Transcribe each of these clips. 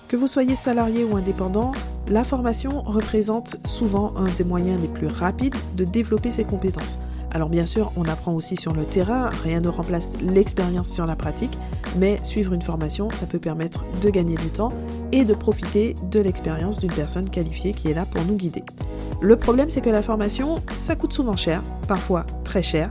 Que vous soyez salarié ou indépendant, la formation représente souvent un des moyens les plus rapides de développer ses compétences. Alors bien sûr, on apprend aussi sur le terrain, rien ne remplace l'expérience sur la pratique, mais suivre une formation, ça peut permettre de gagner du temps et de profiter de l'expérience d'une personne qualifiée qui est là pour nous guider. Le problème, c'est que la formation, ça coûte souvent cher, parfois très cher,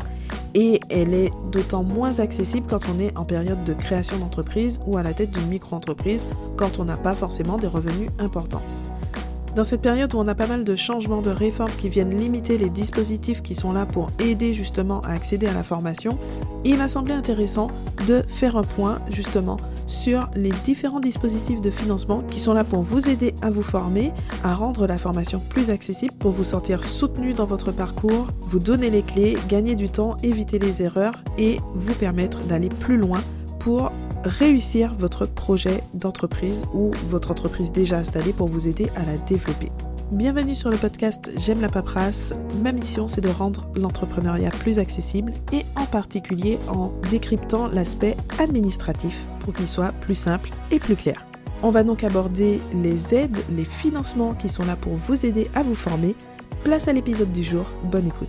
et elle est d'autant moins accessible quand on est en période de création d'entreprise ou à la tête d'une micro-entreprise, quand on n'a pas forcément des revenus importants. Dans cette période où on a pas mal de changements, de réformes qui viennent limiter les dispositifs qui sont là pour aider justement à accéder à la formation, il m'a semblé intéressant de faire un point justement sur les différents dispositifs de financement qui sont là pour vous aider à vous former, à rendre la formation plus accessible, pour vous sentir soutenu dans votre parcours, vous donner les clés, gagner du temps, éviter les erreurs et vous permettre d'aller plus loin pour réussir votre projet d'entreprise ou votre entreprise déjà installée pour vous aider à la développer. Bienvenue sur le podcast J'aime la paperasse. Ma mission, c'est de rendre l'entrepreneuriat plus accessible et en particulier en décryptant l'aspect administratif pour qu'il soit plus simple et plus clair. On va donc aborder les aides, les financements qui sont là pour vous aider à vous former. Place à l'épisode du jour, bonne écoute.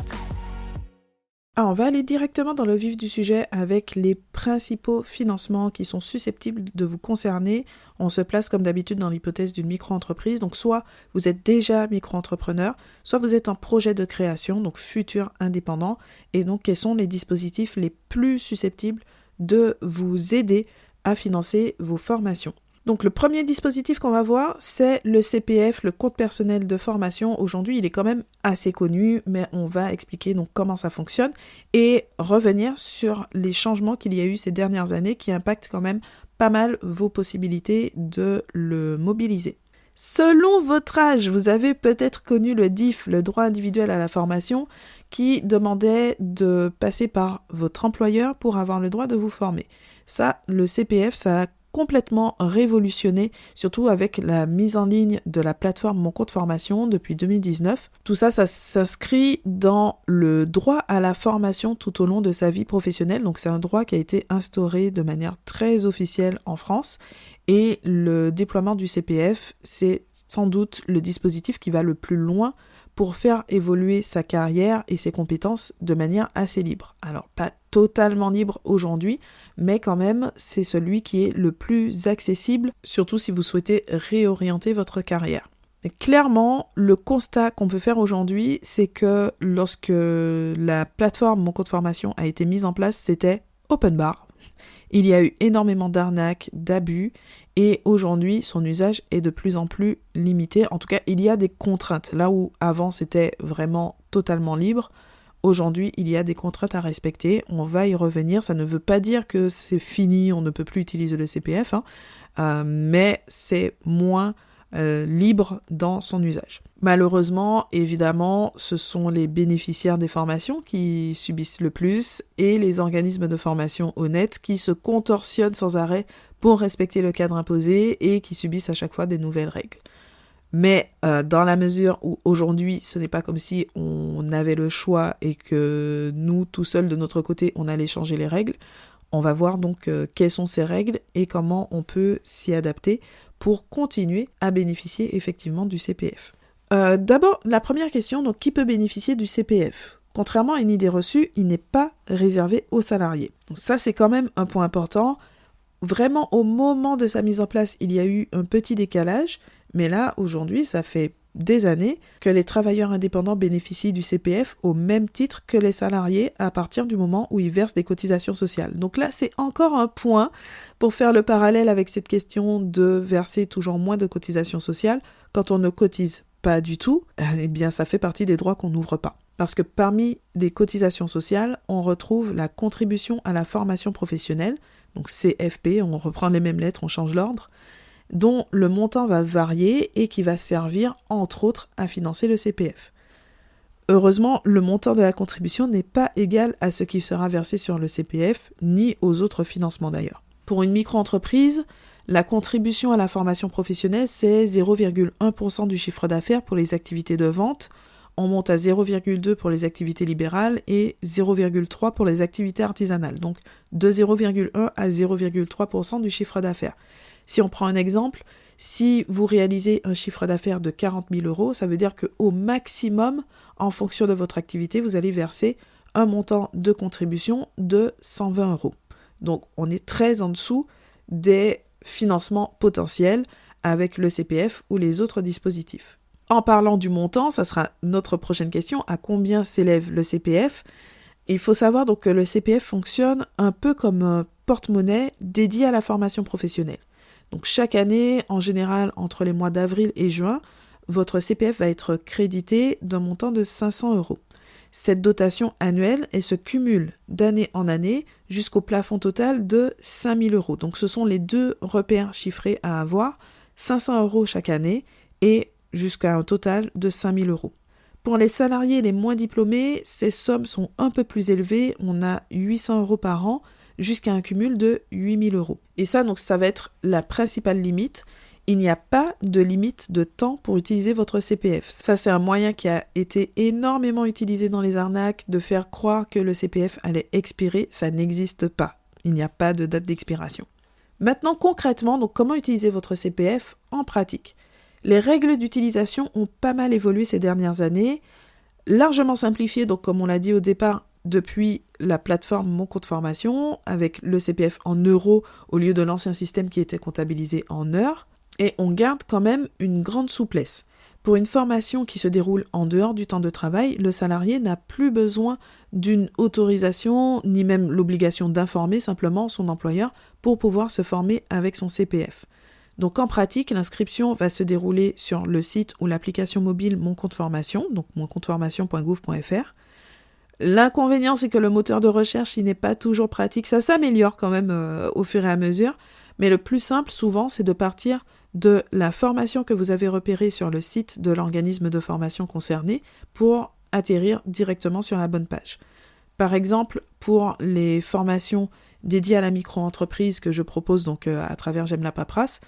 Alors, on va aller directement dans le vif du sujet avec les principaux financements qui sont susceptibles de vous concerner. On se place comme d'habitude dans l'hypothèse d'une micro-entreprise. Donc soit vous êtes déjà micro-entrepreneur, soit vous êtes en projet de création, donc futur indépendant. Et donc quels sont les dispositifs les plus susceptibles de vous aider à financer vos formations? Donc le premier dispositif qu'on va voir, c'est le CPF, le compte personnel de formation. Aujourd'hui, il est quand même assez connu, mais on va expliquer donc comment ça fonctionne et revenir sur les changements qu'il y a eu ces dernières années qui impactent quand même pas mal vos possibilités de le mobiliser. Selon votre âge, vous avez peut-être connu le DIF, le droit individuel à la formation, qui demandait de passer par votre employeur pour avoir le droit de vous former. Ça, le CPF, ça a complètement révolutionné, surtout avec la mise en ligne de la plateforme Mon Compte Formation depuis 2019. Tout ça, ça s'inscrit dans le droit à la formation tout au long de sa vie professionnelle. Donc c'est un droit qui a été instauré de manière très officielle en France. Et le déploiement du CPF, c'est sans doute le dispositif qui va le plus loin pour faire évoluer sa carrière et ses compétences de manière assez libre. Alors, pas totalement libre aujourd'hui, mais quand même, c'est celui qui est le plus accessible, surtout si vous souhaitez réorienter votre carrière. Mais clairement, le constat qu'on peut faire aujourd'hui, c'est que lorsque la plateforme Mon Compte Formation a été mise en place, c'était open bar. Il y a eu énormément d'arnaques, d'abus, et aujourd'hui, son usage est de plus en plus limité. En tout cas, il y a des contraintes. Là où avant, c'était vraiment totalement libre, aujourd'hui, il y a des contraintes à respecter. On va y revenir. Ça ne veut pas dire que c'est fini, on ne peut plus utiliser le CPF, mais c'est moins libre dans son usage. Malheureusement, évidemment, ce sont les bénéficiaires des formations qui subissent le plus et les organismes de formation honnêtes qui se contorsionnent sans arrêt pour respecter le cadre imposé et qui subissent à chaque fois des nouvelles règles. Mais dans la mesure où aujourd'hui, ce n'est pas comme si on avait le choix et que nous, tout seuls de notre côté, on allait changer les règles, on va voir donc quelles sont ces règles et comment on peut s'y adapter pour continuer à bénéficier effectivement du CPF. D'abord, la première question, donc qui peut bénéficier du CPF ? Contrairement à une idée reçue, il n'est pas réservé aux salariés. Donc ça, c'est quand même un point important. Vraiment, au moment de sa mise en place, il y a eu un petit décalage, mais là, aujourd'hui, ça fait des années que les travailleurs indépendants bénéficient du CPF au même titre que les salariés à partir du moment où ils versent des cotisations sociales. Donc là, c'est encore un point pour faire le parallèle avec cette question de verser toujours moins de cotisations sociales. Quand on ne cotise pas du tout, eh bien ça fait partie des droits qu'on n'ouvre pas. Parce que parmi les cotisations sociales, on retrouve la contribution à la formation professionnelle, donc CFP, on reprend les mêmes lettres, on change l'ordre, dont le montant va varier et qui va servir, entre autres, à financer le CPF. Heureusement, le montant de la contribution n'est pas égal à ce qui sera versé sur le CPF, ni aux autres financements d'ailleurs. Pour une micro-entreprise, la contribution à la formation professionnelle, c'est 0,1% du chiffre d'affaires pour les activités de vente, on monte à 0,2 pour les activités libérales et 0,3 pour les activités artisanales, donc de 0,1 à 0,3% du chiffre d'affaires. Si on prend un exemple, Si vous réalisez un chiffre d'affaires de 40 000 euros, ça veut dire qu'au maximum, en fonction de votre activité, vous allez verser un montant de contribution de 120 euros. Donc, on est très en dessous des financements potentiels avec le CPF ou les autres dispositifs. En parlant du montant, ça sera notre prochaine question, à combien s'élève le CPF ? Il faut savoir donc que le CPF fonctionne un peu comme un porte-monnaie dédié à la formation professionnelle. Donc chaque année, en général entre les mois d'avril et juin, votre CPF va être crédité d'un montant de 500 euros. Cette dotation annuelle, elle se cumule d'année en année jusqu'au plafond total de 5 000 euros. Donc ce sont les deux repères chiffrés à avoir, 500 euros chaque année et jusqu'à un total de 5 000 euros. Pour les salariés les moins diplômés, ces sommes sont un peu plus élevées. On a 800 euros par an jusqu'à un cumul de 8 000 euros. Et ça, donc, ça va être la principale limite. Il n'y a pas de limite de temps pour utiliser votre CPF. Ça, c'est un moyen qui a été énormément utilisé dans les arnaques, de faire croire que le CPF allait expirer. Ça n'existe pas. Il n'y a pas de date d'expiration. Maintenant, concrètement, donc, comment utiliser votre CPF en pratique ? Les règles d'utilisation ont pas mal évolué ces dernières années, largement simplifiées, donc comme on l'a dit au départ, depuis la plateforme Mon Compte Formation, avec le CPF en euros au lieu de l'ancien système qui était comptabilisé en heures, et on garde quand même une grande souplesse. Pour une formation qui se déroule en dehors du temps de travail, le salarié n'a plus besoin d'une autorisation, ni même l'obligation d'informer simplement son employeur pour pouvoir se former avec son CPF. Donc en pratique, l'inscription va se dérouler sur le site ou l'application mobile Mon Compte Formation, donc moncompteformation.gouv.fr. L'inconvénient, c'est que le moteur de recherche, il n'est pas toujours pratique. Ça s'améliore quand même au fur et à mesure, mais le plus simple souvent, c'est de partir de la formation que vous avez repérée sur le site de l'organisme de formation concerné pour atterrir directement sur la bonne page. Par exemple, pour les formations dédiées à la micro-entreprise que je propose donc à travers J'aime la paperasse,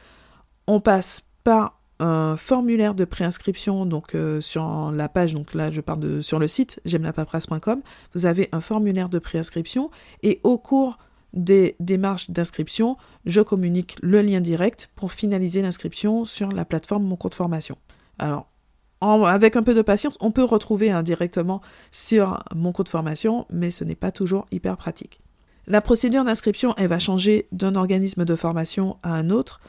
on passe par un formulaire de préinscription donc sur la page, donc là je parle sur le site j'aime-la-paperasse.com, vous avez un formulaire de préinscription et au cours des démarches d'inscription, je communique le lien direct pour finaliser l'inscription sur la plateforme Mon Compte Formation. Alors, avec un peu de patience, on peut retrouver directement sur Mon Compte Formation, mais ce n'est pas toujours hyper pratique. La procédure d'inscription, elle va changer d'un organisme de formation à un autre.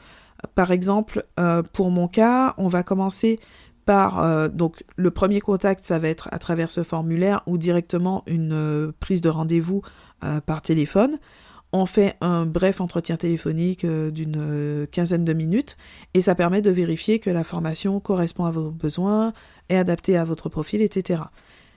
Par exemple, pour mon cas, on va commencer par donc le premier contact, ça va être à travers ce formulaire ou directement une prise de rendez-vous par téléphone. On fait un bref entretien téléphonique d'une quinzaine de minutes et ça permet de vérifier que la formation correspond à vos besoins, est adaptée à votre profil, etc.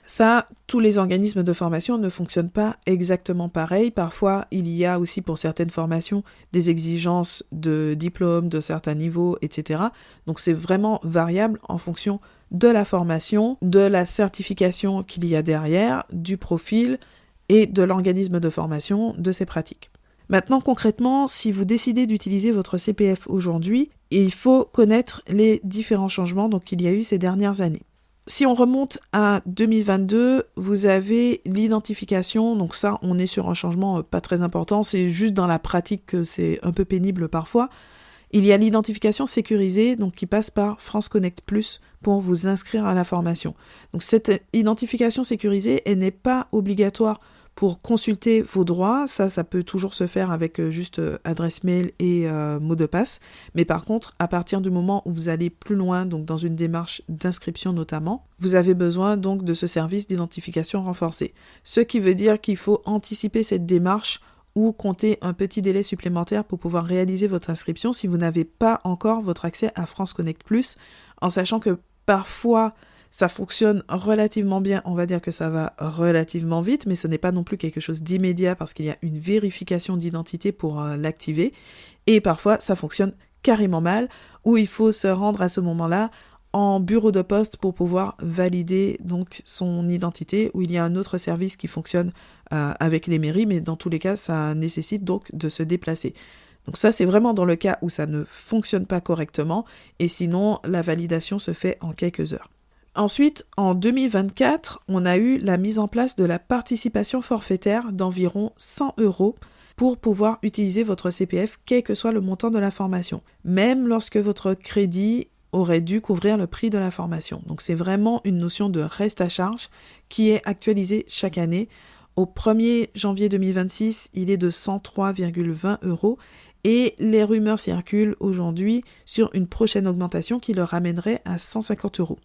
Ça, tous les organismes de formation ne fonctionnent pas exactement pareil. Parfois, il y a aussi pour certaines formations des exigences de diplôme, de certains niveaux, etc. Donc c'est vraiment variable en fonction de la formation, de la certification qu'il y a derrière, du profil et de l'organisme de formation, de ses pratiques. Maintenant, concrètement, si vous décidez d'utiliser votre CPF aujourd'hui, il faut connaître les différents changements qu'il y a eu ces dernières années. Si on remonte à 2022, vous avez l'identification, donc ça, on est sur un changement pas très important, c'est juste dans la pratique que c'est un peu pénible parfois. Il y a l'identification sécurisée, donc qui passe par France Connect Plus pour vous inscrire à la formation. Donc cette identification sécurisée, elle n'est pas obligatoire pour consulter vos droits, ça peut toujours se faire avec juste adresse mail et mot de passe. Mais par contre, à partir du moment où vous allez plus loin, donc dans une démarche d'inscription notamment, vous avez besoin donc de ce service d'identification renforcée. Ce qui veut dire qu'il faut anticiper cette démarche ou compter un petit délai supplémentaire pour pouvoir réaliser votre inscription si vous n'avez pas encore votre accès à France Connect Plus, en sachant que parfois ça fonctionne relativement bien, on va dire que ça va relativement vite, mais ce n'est pas non plus quelque chose d'immédiat parce qu'il y a une vérification d'identité pour l'activer. Et parfois, ça fonctionne carrément mal, où il faut se rendre à ce moment-là en bureau de poste pour pouvoir valider donc son identité, où il y a un autre service qui fonctionne avec les mairies, mais dans tous les cas, ça nécessite donc de se déplacer. Donc ça, c'est vraiment dans le cas où ça ne fonctionne pas correctement, et sinon, la validation se fait en quelques heures. Ensuite, en 2024, on a eu la mise en place de la participation forfaitaire d'environ 100 euros pour pouvoir utiliser votre CPF, quel que soit le montant de la formation, même lorsque votre crédit aurait dû couvrir le prix de la formation. Donc c'est vraiment une notion de reste à charge qui est actualisée chaque année. Au 1er janvier 2026, il est de 103,20 € et les rumeurs circulent aujourd'hui sur une prochaine augmentation qui le ramènerait à 150 €.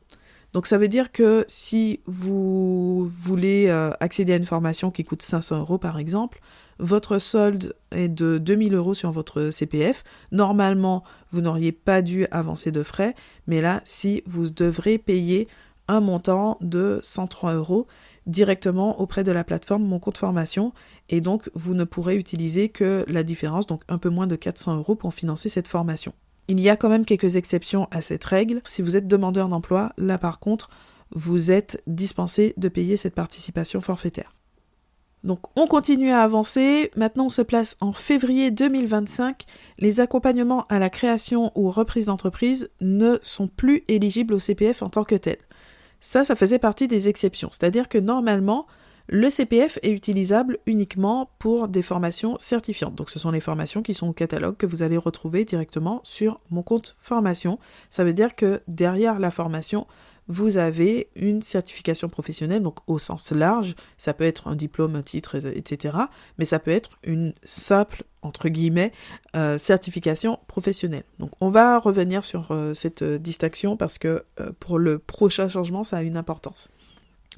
Donc ça veut dire que si vous voulez accéder à une formation qui coûte 500 € par exemple, votre solde est de 2000 € sur votre CPF. Normalement, vous n'auriez pas dû avancer de frais, mais là, si vous devrez payer un montant de 103 € directement auprès de la plateforme Mon Compte Formation, et donc vous ne pourrez utiliser que la différence, donc un peu moins de 400 € pour financer cette formation. Il y a quand même quelques exceptions à cette règle. Si vous êtes demandeur d'emploi, là par contre, vous êtes dispensé de payer cette participation forfaitaire. Donc on continue à avancer, maintenant on se place en février 2025, les accompagnements à la création ou reprise d'entreprise ne sont plus éligibles au CPF en tant que tel. Ça faisait partie des exceptions, c'est-à-dire que normalement, le CPF est utilisable uniquement pour des formations certifiantes. Donc ce sont les formations qui sont au catalogue que vous allez retrouver directement sur Mon Compte Formation. Ça veut dire que derrière la formation, vous avez une certification professionnelle, donc au sens large, ça peut être un diplôme, un titre, etc. Mais ça peut être une simple, entre guillemets, certification professionnelle. Donc on va revenir sur cette distinction parce que pour le prochain changement, ça a une importance.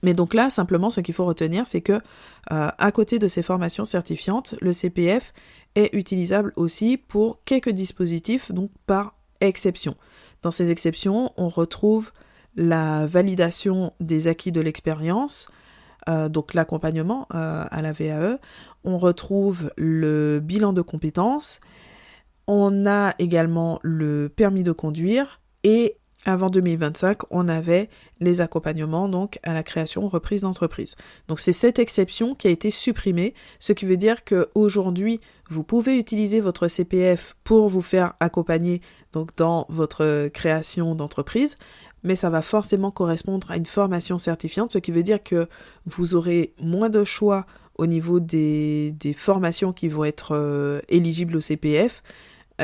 Mais donc là, simplement, ce qu'il faut retenir, c'est que à côté de ces formations certifiantes, le CPF est utilisable aussi pour quelques dispositifs, donc par exception. Dans ces exceptions, on retrouve la validation des acquis de l'expérience, donc l'accompagnement à la VAE, on retrouve le bilan de compétences, on a également le permis de conduire et avant 2025, on avait les accompagnements donc à la création ou reprise d'entreprise. Donc c'est cette exception qui a été supprimée, ce qui veut dire qu'aujourd'hui, vous pouvez utiliser votre CPF pour vous faire accompagner donc dans votre création d'entreprise, mais ça va forcément correspondre à une formation certifiante, ce qui veut dire que vous aurez moins de choix au niveau des formations qui vont être éligibles au CPF,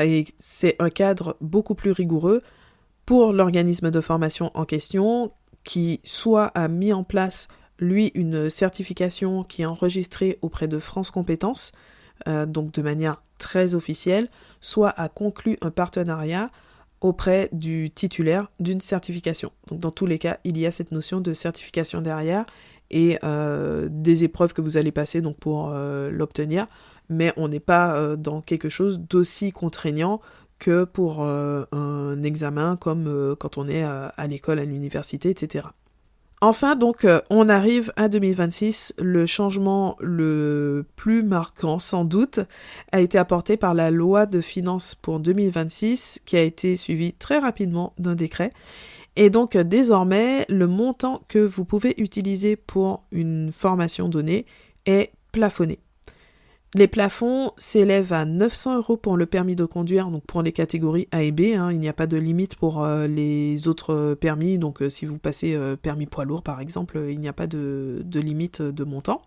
et c'est un cadre beaucoup plus rigoureux pour l'organisme de formation en question, qui soit a mis en place, lui, une certification qui est enregistrée auprès de France Compétences, donc de manière très officielle, soit a conclu un partenariat auprès du titulaire d'une certification. Donc dans tous les cas, il y a cette notion de certification derrière et des épreuves que vous allez passer donc pour l'obtenir, mais on n'est pas dans quelque chose d'aussi contraignant que pour un examen comme quand on est à l'école, à l'université, etc. Enfin, donc, on arrive à 2026. Le changement le plus marquant, sans doute, a été apporté par la loi de finances pour 2026, qui a été suivie très rapidement d'un décret. Et donc, désormais, le montant que vous pouvez utiliser pour une formation donnée est plafonné. Les plafonds s'élèvent à 900 € pour le permis de conduire, donc pour les catégories A et B, il n'y a pas de limite pour les autres permis, donc si vous passez permis poids lourd par exemple, il n'y a pas de limite de montant.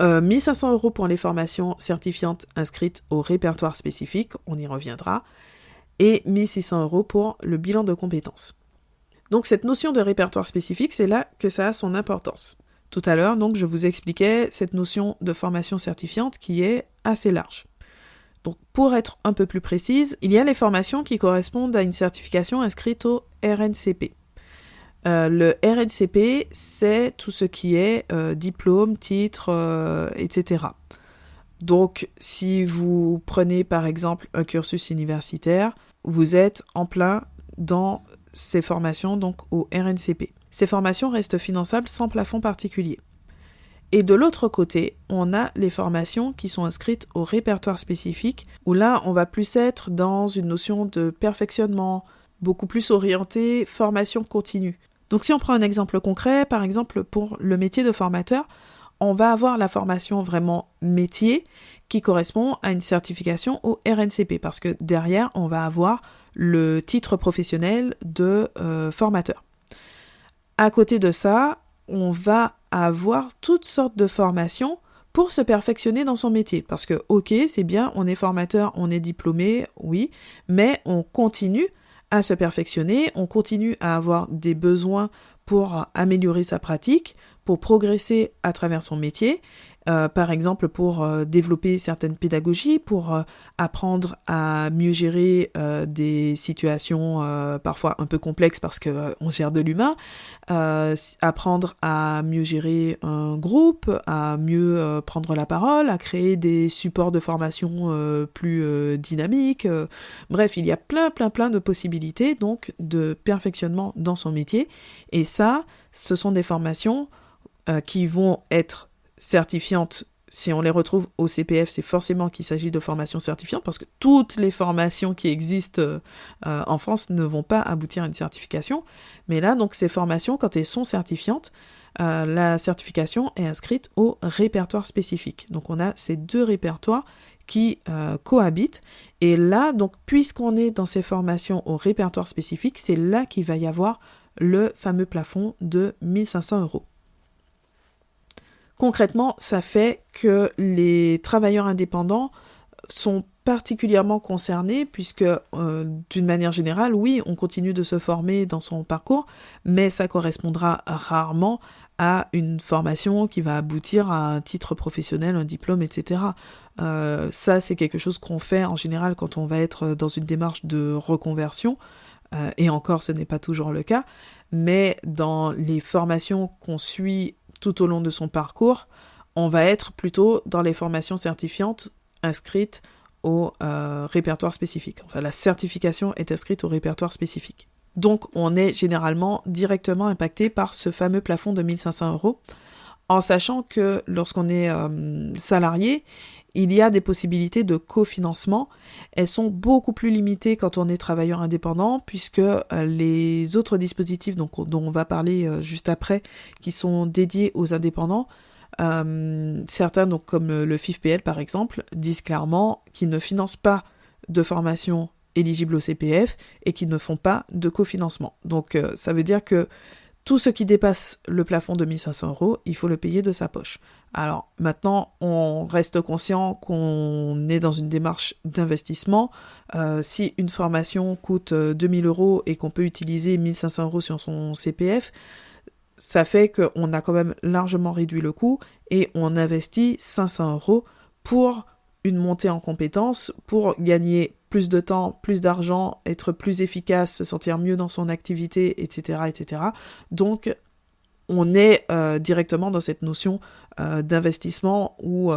1500 € pour les formations certifiantes inscrites au répertoire spécifique, on y reviendra, et 1600 € pour le bilan de compétences. Donc cette notion de répertoire spécifique, c'est là que ça a son importance. Tout à l'heure, donc, je vous expliquais cette notion de formation certifiante qui est assez large. Donc, pour être un peu plus précise, il y a les formations qui correspondent à une certification inscrite au RNCP. Le RNCP, c'est tout ce qui est diplôme, titre, etc. Donc, si vous prenez par exemple un cursus universitaire, vous êtes en plein dans ces formations donc au RNCP. Ces formations restent finançables sans plafond particulier. Et de l'autre côté, on a les formations qui sont inscrites au répertoire spécifique, où là, on va plus être dans une notion de perfectionnement, beaucoup plus orientée formation continue. Donc si on prend un exemple concret, par exemple pour le métier de formateur, on va avoir la formation vraiment métier qui correspond à une certification au RNCP, parce que derrière, on va avoir le titre professionnel de formateur. À côté de ça, on va avoir toutes sortes de formations pour se perfectionner dans son métier. Parce que, ok, c'est bien, on est formateur, on est diplômé, oui, mais on continue à se perfectionner, on continue à avoir des besoins pour améliorer sa pratique, pour progresser à travers son métier, par exemple pour développer certaines pédagogies, pour apprendre à mieux gérer des situations parfois un peu complexes parce qu'on gère de l'humain, apprendre à mieux gérer un groupe, à mieux prendre la parole, à créer des supports de formation plus dynamiques. Bref, il y a plein de possibilités donc de perfectionnement dans son métier. Et ça, ce sont des formations qui vont être certifiantes. Si on les retrouve au CPF, c'est forcément qu'il s'agit de formations certifiantes, parce que toutes les formations qui existent en France ne vont pas aboutir à une certification. Mais là, donc, ces formations, quand elles sont certifiantes, la certification est inscrite au répertoire spécifique. Donc, on a ces deux répertoires qui cohabitent. Et là, donc, puisqu'on est dans ces formations au répertoire spécifique, c'est là qu'il va y avoir le fameux plafond de 1 500 €. Concrètement, ça fait que les travailleurs indépendants sont particulièrement concernés puisque, d'une manière générale, oui, on continue de se former dans son parcours, mais ça correspondra rarement à une formation qui va aboutir à un titre professionnel, un diplôme, etc. Ça, c'est quelque chose qu'on fait en général quand on va être dans une démarche de reconversion, et encore, ce n'est pas toujours le cas, mais dans les formations qu'on suit tout au long de son parcours, on va être plutôt dans les formations certifiantes inscrites au répertoire spécifique. Enfin, la certification est inscrite au répertoire spécifique. Donc, on est généralement directement impacté par ce fameux plafond de 1 500 €, en sachant que lorsqu'on est salarié, il y a des possibilités de cofinancement. Elles sont beaucoup plus limitées quand on est travailleur indépendant, puisque les autres dispositifs dont on va parler juste après, qui sont dédiés aux indépendants, certains, donc, comme le FIFPL par exemple, disent clairement qu'ils ne financent pas de formation éligible au CPF et qu'ils ne font pas de cofinancement. Donc ça veut dire que tout ce qui dépasse le plafond de 1 500 €, il faut le payer de sa poche. Alors maintenant, on reste conscient qu'on est dans une démarche d'investissement. Si une formation coûte 2 000 € et qu'on peut utiliser 1 500 € sur son CPF, ça fait qu'on a quand même largement réduit le coût et on investit 500 € pour une montée en compétences, pour gagner plus de temps, plus d'argent, être plus efficace, se sentir mieux dans son activité, etc. etc. Donc, on est directement dans cette notion d'investissement où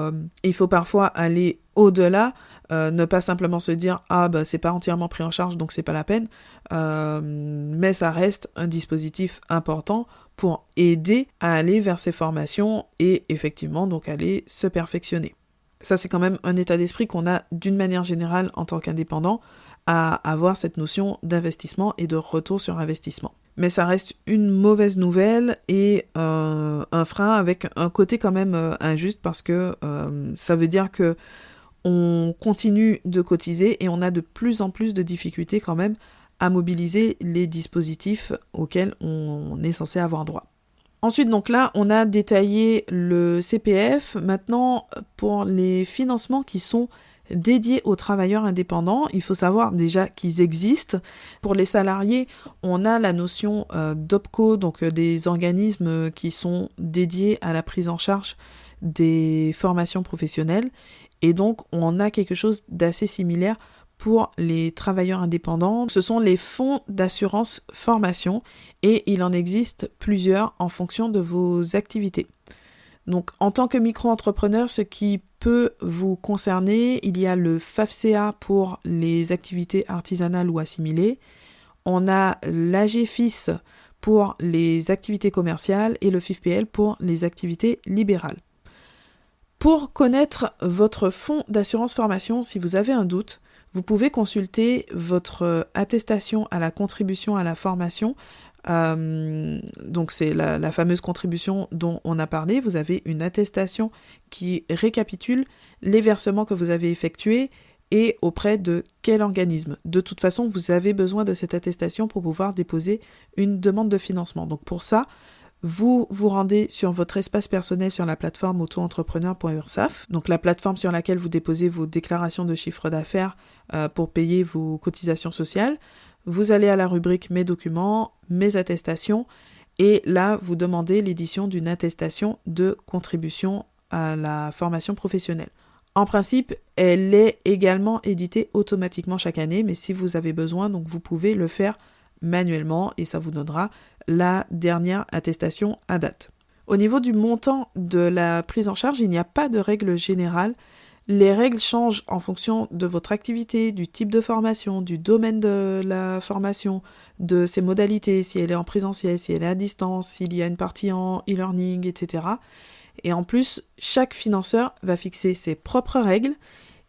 il faut parfois aller au-delà, ne pas simplement se dire « Ah, bah, c'est pas entièrement pris en charge, donc c'est pas la peine », mais ça reste un dispositif important pour aider à aller vers ces formations et effectivement donc aller se perfectionner. Ça, c'est quand même un état d'esprit qu'on a d'une manière générale en tant qu'indépendant, à avoir cette notion d'investissement et de retour sur investissement. Mais ça reste une mauvaise nouvelle et un frein avec un côté quand même injuste, parce que ça veut dire que on continue de cotiser et on a de plus en plus de difficultés quand même à mobiliser les dispositifs auxquels on est censé avoir droit. Ensuite, donc là, on a détaillé le CPF. Maintenant, pour les financements qui sont dédiés aux travailleurs indépendants, il faut savoir déjà qu'ils existent. Pour les salariés, on a la notion d'OPCO, donc des organismes qui sont dédiés à la prise en charge des formations professionnelles. Et donc, on a quelque chose d'assez similaire pour les travailleurs indépendants. Ce sont les fonds d'assurance formation et il en existe plusieurs en fonction de vos activités. Donc, en tant que micro-entrepreneur, ce qui peut vous concerner, il y a le FAFCA pour les activités artisanales ou assimilées. On a l'AGFIS pour les activités commerciales et le FIFPL pour les activités libérales. Pour connaître votre fonds d'assurance formation, si vous avez un doute, vous pouvez consulter votre attestation à la contribution à la formation. Donc c'est la fameuse contribution dont on a parlé. Vous avez une attestation qui récapitule les versements que vous avez effectués et auprès de quel organisme. De toute façon, vous avez besoin de cette attestation pour pouvoir déposer une demande de financement. Donc pour ça, Vous vous rendez sur votre espace personnel sur la plateforme auto-entrepreneur.ursaf, donc la plateforme sur laquelle vous déposez vos déclarations de chiffre d'affaires pour payer vos cotisations sociales. Vous allez à la rubrique Mes documents, Mes attestations, et là, vous demandez l'édition d'une attestation de contribution à la formation professionnelle. En principe, elle est également éditée automatiquement chaque année, mais si vous avez besoin, donc vous pouvez le faire manuellement et ça vous donnera la dernière attestation à date. Au niveau du montant de la prise en charge, il n'y a pas de règle générale. Les règles changent en fonction de votre activité, du type de formation, du domaine de la formation, de ses modalités, si elle est en présentiel, si elle est à distance, s'il y a une partie en e-learning, etc. Et en plus, chaque financeur va fixer ses propres règles,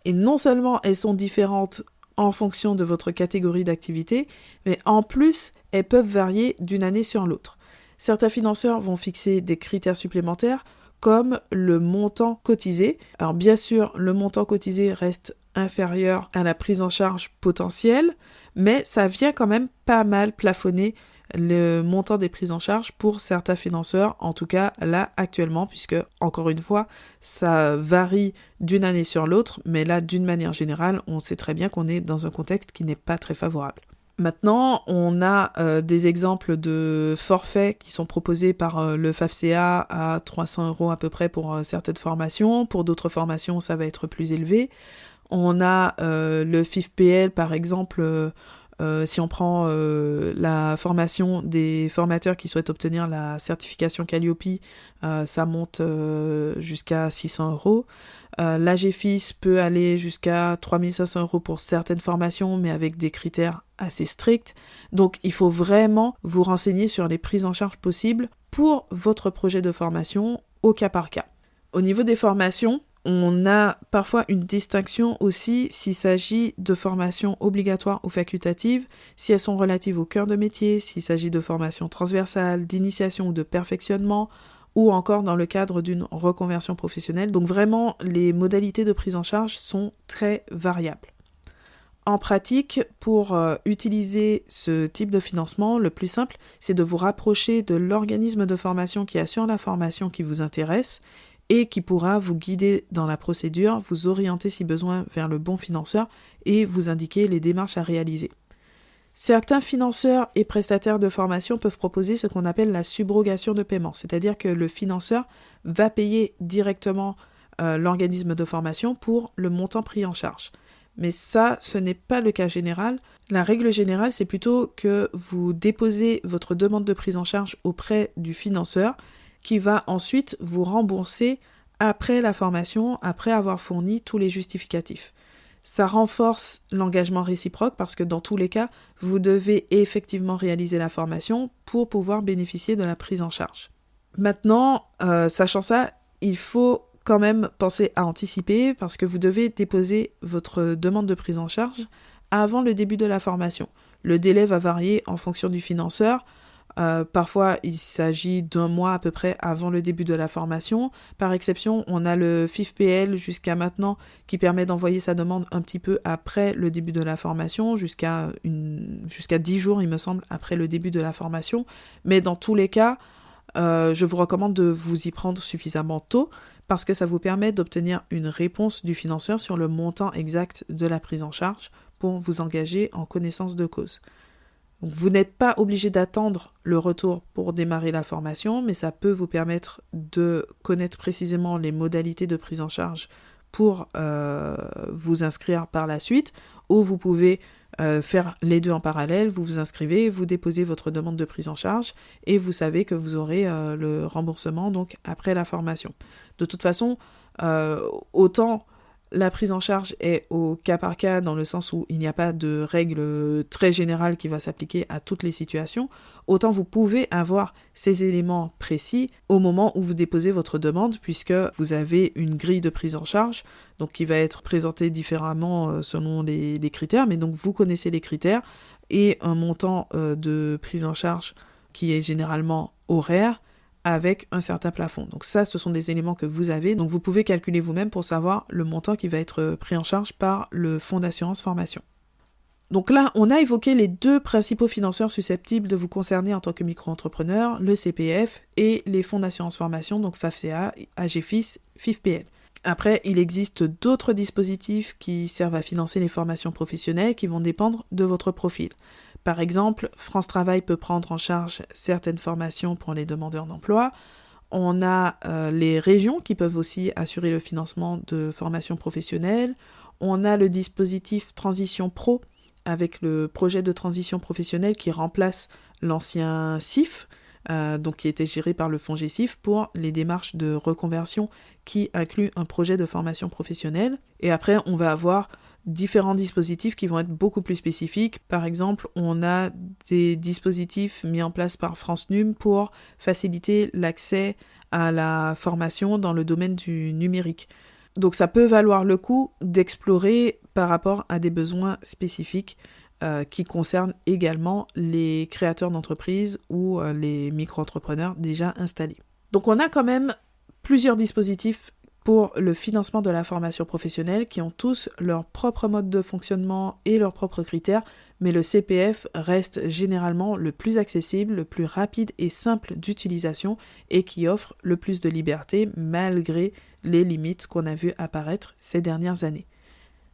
et non seulement elles sont différentes en fonction de votre catégorie d'activité, mais en plus, elles peuvent varier d'une année sur l'autre. Certains financeurs vont fixer des critères supplémentaires, comme le montant cotisé. Alors bien sûr, le montant cotisé reste inférieur à la prise en charge potentielle, mais ça vient quand même pas mal plafonner le montant des prises en charge pour certains financeurs, en tout cas là actuellement, puisque encore une fois, ça varie d'une année sur l'autre, mais là d'une manière générale, on sait très bien qu'on est dans un contexte qui n'est pas très favorable. Maintenant, on a des exemples de forfaits qui sont proposés par le FAFSA à 300 € à peu près pour certaines formations. Pour d'autres formations, ça va être plus élevé. On a le FIFPL, par exemple, si on prend la formation des formateurs qui souhaitent obtenir la certification Calliope, ça monte jusqu'à 600 €. L'AGFIS peut aller jusqu'à 3500 € pour certaines formations, mais avec des critères assez stricts. Donc il faut vraiment vous renseigner sur les prises en charge possibles pour votre projet de formation au cas par cas. Au niveau des formations, on a parfois une distinction aussi s'il s'agit de formations obligatoires ou facultatives, si elles sont relatives au cœur de métier, s'il s'agit de formations transversales, d'initiation ou de perfectionnement, ou encore dans le cadre d'une reconversion professionnelle. Donc vraiment, les modalités de prise en charge sont très variables. En pratique, pour utiliser ce type de financement, le plus simple, c'est de vous rapprocher de l'organisme de formation qui assure la formation qui vous intéresse et qui pourra vous guider dans la procédure, vous orienter si besoin vers le bon financeur et vous indiquer les démarches à réaliser. Certains financeurs et prestataires de formation peuvent proposer ce qu'on appelle la subrogation de paiement, c'est-à-dire que le financeur va payer directement l'organisme de formation pour le montant pris en charge. Mais ça, ce n'est pas le cas général. La règle générale, c'est plutôt que vous déposez votre demande de prise en charge auprès du financeur qui va ensuite vous rembourser après la formation, après avoir fourni tous les justificatifs. Ça renforce l'engagement réciproque parce que dans tous les cas, vous devez effectivement réaliser la formation pour pouvoir bénéficier de la prise en charge. Maintenant, sachant ça, il faut quand même penser à anticiper parce que vous devez déposer votre demande de prise en charge avant le début de la formation. Le délai va varier en fonction du financeur. Parfois, il s'agit d'1 mois à peu près avant le début de la formation. Par exception, on a le FIFPL jusqu'à maintenant qui permet d'envoyer sa demande un petit peu après le début de la formation, jusqu'à 10 jours, il me semble, après le début de la formation. Mais dans tous les cas, je vous recommande de vous y prendre suffisamment tôt parce que ça vous permet d'obtenir une réponse du financeur sur le montant exact de la prise en charge pour vous engager en connaissance de cause. Donc, vous n'êtes pas obligé d'attendre le retour pour démarrer la formation, mais ça peut vous permettre de connaître précisément les modalités de prise en charge pour vous inscrire par la suite, ou vous pouvez faire les deux en parallèle, vous vous inscrivez, vous déposez votre demande de prise en charge et vous savez que vous aurez le remboursement donc après la formation. De toute façon, autant la prise en charge est au cas par cas dans le sens où il n'y a pas de règle très générale qui va s'appliquer à toutes les situations, autant vous pouvez avoir ces éléments précis au moment où vous déposez votre demande puisque vous avez une grille de prise en charge donc qui va être présentée différemment selon les critères, mais donc vous connaissez les critères et un montant de prise en charge qui est généralement horaire avec un certain plafond. Donc ça, ce sont des éléments que vous avez. Donc vous pouvez calculer vous-même pour savoir le montant qui va être pris en charge par le fonds d'assurance formation. Donc là, on a évoqué les 2 principaux financeurs susceptibles de vous concerner en tant que micro-entrepreneur, le CPF et les fonds d'assurance formation, donc FAFSA, AGFIS, FIFPL. Après, il existe d'autres dispositifs qui servent à financer les formations professionnelles qui vont dépendre de votre profil. Par exemple, France Travail peut prendre en charge certaines formations pour les demandeurs d'emploi. On a les régions qui peuvent aussi assurer le financement de formations professionnelles. On a le dispositif Transition Pro avec le projet de transition professionnelle qui remplace l'ancien CIF, donc qui était géré par le FONGECIF pour les démarches de reconversion qui inclut un projet de formation professionnelle. Et après, on va avoir différents dispositifs qui vont être beaucoup plus spécifiques. Par exemple, on a des dispositifs mis en place par France Num pour faciliter l'accès à la formation dans le domaine du numérique. Donc ça peut valoir le coup d'explorer par rapport à des besoins spécifiques qui concernent également les créateurs d'entreprises ou les micro-entrepreneurs déjà installés. Donc on a quand même plusieurs dispositifs pour le financement de la formation professionnelle qui ont tous leur propre mode de fonctionnement et leurs propres critères, mais le CPF reste généralement le plus accessible, le plus rapide et simple d'utilisation et qui offre le plus de liberté malgré les limites qu'on a vues apparaître ces dernières années.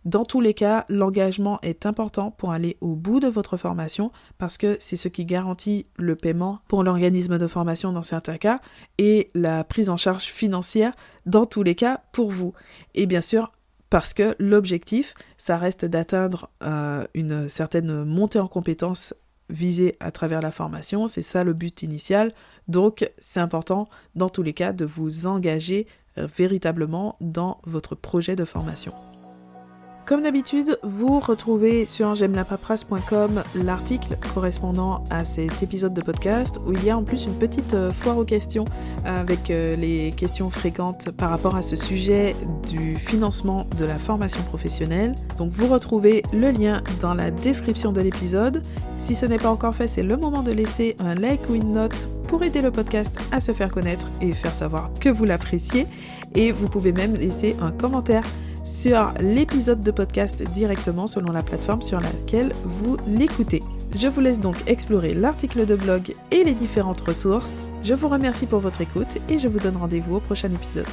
Dans tous les cas, l'engagement est important pour aller au bout de votre formation parce que c'est ce qui garantit le paiement pour l'organisme de formation dans certains cas et la prise en charge financière dans tous les cas pour vous. Et bien sûr, parce que l'objectif, ça reste d'atteindre une certaine montée en compétences visée à travers la formation, c'est ça le but initial. Donc c'est important dans tous les cas de vous engager véritablement dans votre projet de formation. Comme d'habitude, vous retrouvez sur j'aimelapaperasse.com l'article correspondant à cet épisode de podcast où il y a en plus une petite foire aux questions avec les questions fréquentes par rapport à ce sujet du financement de la formation professionnelle. Donc vous retrouvez le lien dans la description de l'épisode. Si ce n'est pas encore fait, c'est le moment de laisser un like ou une note pour aider le podcast à se faire connaître et faire savoir que vous l'appréciez. Et vous pouvez même laisser un commentaire sur l'épisode de podcast directement selon la plateforme sur laquelle vous l'écoutez. Je vous laisse donc explorer l'article de blog et les différentes ressources. Je vous remercie pour votre écoute et je vous donne rendez-vous au prochain épisode.